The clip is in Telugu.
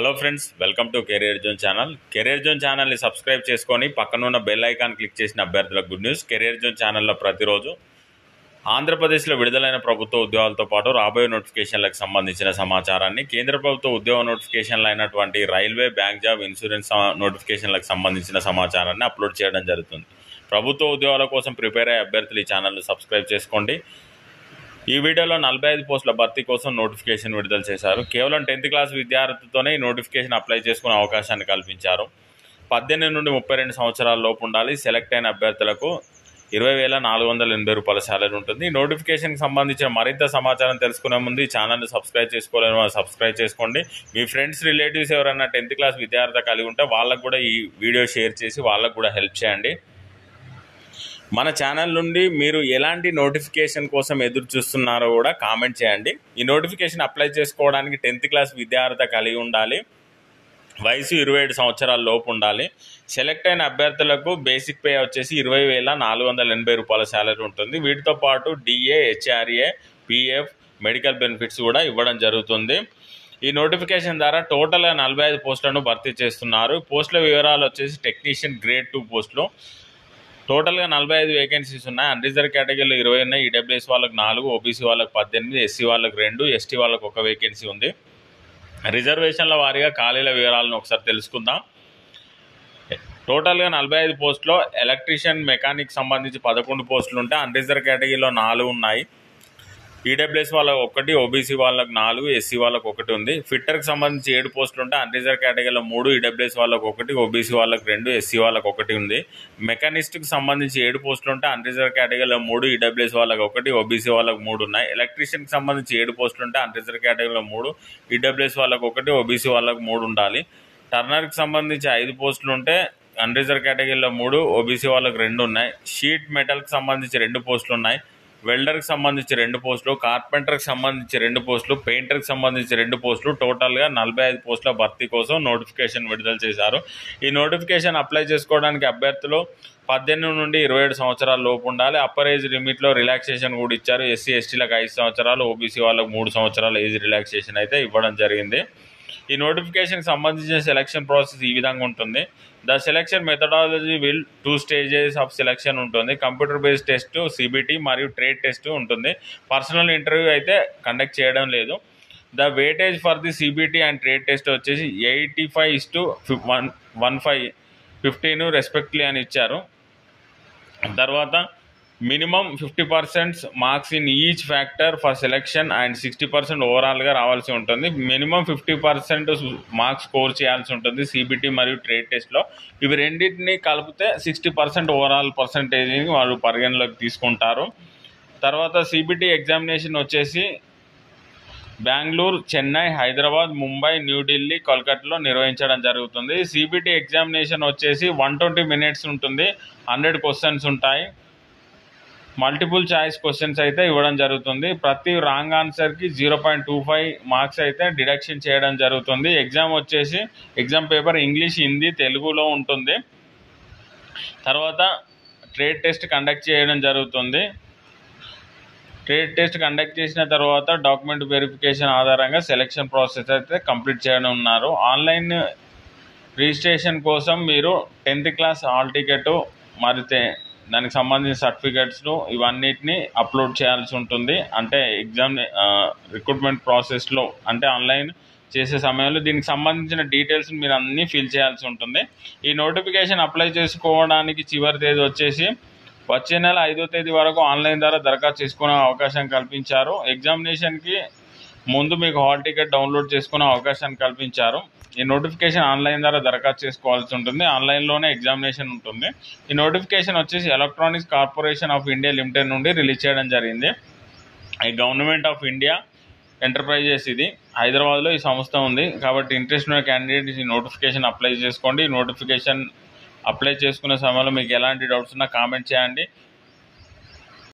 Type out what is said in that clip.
Hello friends, welcome to career zone channel. Career zone ఛానల్ని సబ్స్క్రైబ్ చేసుకొని పక్కన ఉన్న బెల్ ఐకాన్ క్లిక్ చేసిన అభ్యర్థులకు గుడ్ న్యూస్. కెరియర్ జోన్ ఛానల్లో ప్రతిరోజు ఆంధ్రప్రదేశ్లో విడుదలైన ప్రభుత్వ ఉద్యోగాలతో పాటు రాబోయే నోటిఫికేషన్లకు సంబంధించిన సమాచారాన్ని, కేంద్ర ప్రభుత్వ ఉద్యోగ నోటిఫికేషన్లు అయినటువంటి రైల్వే, బ్యాంక్ జాబ్, ఇన్సూరెన్స్ నోటిఫికేషన్లకు సంబంధించిన సమాచారాన్ని అప్లోడ్ చేయడం జరుగుతుంది. ప్రభుత్వ ఉద్యోగాల కోసం ప్రిపేర్ అయ్యే అభ్యర్థులు ఈ ఛానల్ని సబ్స్క్రైబ్ చేసుకోండి. ఈ వీడియోలో 45 పోస్టుల భర్తీ కోసం నోటిఫికేషన్ విడుదల చేశారు. కేవలం 10th క్లాస్ విద్యార్థితోనే ఈ నోటిఫికేషన్ అప్లై చేసుకునే అవకాశాన్ని కల్పించారు. 18 నుండి 32 సంవత్సరాల లోపు ఉండాలి. సెలెక్ట్ అయిన అభ్యర్థులకు 20,480 రూపాయల శాలరీ ఉంటుంది. ఈ నోటిఫికేషన్కి సంబంధించిన మరింత సమాచారం తెలుసుకునే ముందు ఈ ఛానల్ని సబ్స్క్రైబ్ చేసుకోలేని వాళ్ళు సబ్స్క్రైబ్ చేసుకోండి. మీ ఫ్రెండ్స్, రిలేటివ్స్ ఎవరైనా 10th క్లాస్ విద్యార్థి కలిగి ఉంటే వాళ్ళకు కూడా ఈ వీడియో షేర్ చేసి వాళ్ళకు కూడా హెల్ప్ చేయండి. మన ఛానల్ నుండి మీరు ఎలాంటి నోటిఫికేషన్ కోసం ఎదురు చూస్తున్నారో కూడా కామెంట్ చేయండి. ఈ నోటిఫికేషన్ అప్లై చేసుకోవడానికి 10th క్లాస్ విద్యార్థి కలిగి ఉండాలి. వయసు 27 సంవత్సరాల లోపు ఉండాలి. సెలెక్ట్ అయిన అభ్యర్థులకు బేసిక్ పే వచ్చేసి 20,480 రూపాయల శాలరీ ఉంటుంది. వీటితో పాటు DA, HRA, PF, medical benefits కూడా ఇవ్వడం జరుగుతుంది. ఈ నోటిఫికేషన్ ద్వారా టోటల్గా 45 పోస్టులను భర్తీ చేస్తున్నారు. పోస్టుల వివరాలు వచ్చేసి టెక్నీషియన్ గ్రేడ్ 2 పోస్టులు. టోటల్గా 45 వేకెన్సీస్ ఉన్నాయి. అన్రిజర్వ్ కేటగిరీలో 20 ఉన్నాయి. ఈడబ్ల్యూఎస్ వాళ్ళకి 4, ఓబీసీ వాళ్ళకి 18, ఎస్సీ వాళ్ళకి 2, ఎస్టీ వాళ్ళకి 1 వేకెన్సీ ఉంది. రిజర్వేషన్ల వారీగా ఖాళీల వివరాలను ఒకసారి తెలుసుకుందాం. టోటల్గా 45 పోస్టులో ఎలక్ట్రీషియన్, మెకానిక్ సంబంధించి 11 పోస్టులు ఉంటాయి. అన్రిజర్వ్ కేటగిరీలో 4 ఉన్నాయి. ఈడబ్ల్యూఎస్ వాళ్ళకి 1, ఓబీసీ వాళ్ళకి 4, ఎస్సీ వాళ్ళకి 1 ఉంది. ఫిట్టర్కి సంబంధించి 7 పోస్టులు ఉంటాయి. అన్రిజర్వ్ కేటగిరీలో 3, ఈడబ్ల్యూఎస్ వాళ్ళకి 1, ఓబీసీ వాళ్ళకి 2, ఎస్సీ వాళ్ళకి 1 ఉంది. మెకానిస్ట్కి సంబంధించి 7 పోస్టులు ఉంటాయి. అన్రిజర్వ్ కేటగిరీలో 3, ఈడబ్ల్యూఎస్ వాళ్ళకి 1, ఓబీసీ వాళ్ళకి 3 ఉన్నాయి. ఎలక్ట్రీషియన్కి సంబంధించి 7 పోస్టులు ఉంటాయి. అన్రిజర్వ్ కేటగిరీలో 3, ఈడబ్ల్యూఎస్ వాళ్ళకి 1, ఓబీసీ వాళ్ళకి 3 ఉండాలి. టర్నర్కి సంబంధించి 5 పోస్టులు ఉంటే అన్రిజర్వ్ కేటగిరీలో 3, ఓబీసీ వాళ్ళకి 2 ఉన్నాయి. షీట్ మెటల్కి సంబంధించి 2 పోస్టులు ఉన్నాయి. వెల్డర్కి సంబంధించి 2 పోస్టులు, కార్పెంటర్కి సంబంధించి 2 పోస్టులు, పెయింటర్కి సంబంధించి 2 పోస్టులు, టోటల్గా 45 పోస్టుల భర్తీ కోసం నోటిఫికేషన్ విడుదల చేశారు. ఈ నోటిఫికేషన్ అప్లై చేసుకోవడానికి అభ్యర్థులు 18 నుండి 27 సంవత్సరాల లోపు ఉండాలి. అప్పర్ ఏజ్ లిమిట్లో రిలాక్సేషన్ కూడా ఇచ్చారు. ఎస్సీ, ఎస్టీలకు 5 సంవత్సరాలు, ఓబీసీ వాళ్ళకు 3 సంవత్సరాల ఏజ్ రిలాక్సేషన్ అయితే ఇవ్వడం జరిగింది. ఈ నోటిఫికేషన్కి సంబంధించిన సెలక్షన్ ప్రాసెస్ ఈ విధంగా ఉంటుంది. The selection methodology will 2 stages of selection ఉంటుంది. కంప్యూటర్ బేస్డ్ టెస్ట్, సిబిటి మరియు ట్రేడ్ టెస్ట్ ఉంటుంది. పర్సనల్ ఇంటర్వ్యూ అయితే కండక్ట్ చేయడం లేదు. The weightage for the CBT and trade test వచ్చేసి 85:15 రెస్పెక్ట్లీ అని ఇచ్చారు. తర్వాత minimum 50% marks in each factor for selection and 60% ఓవరాల్గా రావాల్సి ఉంటుంది. మినిమం 50% మార్క్స్ స్కోర్ చేయాల్సి ఉంటుంది సిబిటి మరియు ట్రేడ్ టెస్ట్లో. ఇవి రెండింటిని కలిపితే 60% ఓవరాల్ పర్సంటేజ్ని వాళ్ళు పరిగణలోకి తీసుకుంటారు. తర్వాత సిబిటి ఎగ్జామినేషన్ వచ్చేసి బెంగళూరు, చెన్నై, హైదరాబాద్, ముంబై, న్యూఢిల్లీ, కోల్కతాలో నిర్వహించడం జరుగుతుంది. సిబిటి ఎగ్జామినేషన్ వచ్చేసి 120 minutes ఉంటుంది. 100 questions ఉంటాయి. మల్టిపుల్ చాయిస్ క్వశ్చన్స్ అయితే ఇవ్వడం జరుగుతుంది. ప్రతి రాంగ్ ఆన్సర్కి 0.25 మార్క్స్ అయితే డిడక్షన్ చేయడం జరుగుతుంది. ఎగ్జామ్ వచ్చేసి ఎగ్జామ్ పేపర్ ఇంగ్లీష్, హిందీ, తెలుగులో ఉంటుంది. తర్వాత ట్రేడ్ టెస్ట్ కండక్ట్ చేయడం జరుగుతుంది. ట్రేడ్ టెస్ట్ కండక్ట్ చేసిన తర్వాత డాక్యుమెంట్ వెరిఫికేషన్ ఆధారంగా సెలక్షన్ ప్రాసెస్ అయితే కంప్లీట్ చేయడం ఉన్నారు. ఆన్లైన్ రిజిస్ట్రేషన్ కోసం మీరు 10th క్లాస్ హాల్ టికెట్ మరియు దానికి సంబంధించిన సర్టిఫికెట్స్ను ఇవన్నిటిని అప్లోడ్ చేయాల్సి ఉంటుంది. అంటే ఎగ్జామ్ రిక్రూట్మెంట్ ప్రాసెస్లో, అంటే ఆన్లైన్ చేసే సమయంలో దీనికి సంబంధించిన డీటెయిల్స్ మీరు అన్నీ ఫిల్ చేయాల్సి ఉంటుంది. ఈ నోటిఫికేషన్ అప్లై చేసుకోవడానికి చివరి తేదీ వచ్చేసి వచ్చే నెల 5వ తేదీ వరకు ఆన్లైన్ ద్వారా దరఖాస్తు చేసుకునే అవకాశం కల్పించారు. ఎగ్జామినేషన్కి ముందు మీకు హాల్ టికెట్ డౌన్లోడ్ చేసుకునే అవకాశాన్ని కల్పించారు. ఈ నోటిఫికేషన్ ఆన్లైన్ ద్వారా దరఖాస్తు చేసుకోవాల్సి ఉంటుంది. ఆన్లైన్లోనే ఎగ్జామినేషన్ ఉంటుంది. ఈ నోటిఫికేషన్ వచ్చేసి electronics corporation of India limited నుండి రిలీజ్ చేయడం జరిగింది. ఈ గవర్నమెంట్ ఆఫ్ ఇండియా ఎంటర్ప్రైజెస్, ఇది హైదరాబాద్లో ఈ సంస్థ ఉంది. కాబట్టి ఇంట్రెస్ట్ ఉన్న క్యాండిడేట్స్ ఈ నోటిఫికేషన్ అప్లై చేసుకోండి. ఈ నోటిఫికేషన్ అప్లై చేసుకునే సమయంలో మీకు ఎలాంటి డౌట్స్ ఉన్నా కామెంట్ చేయండి.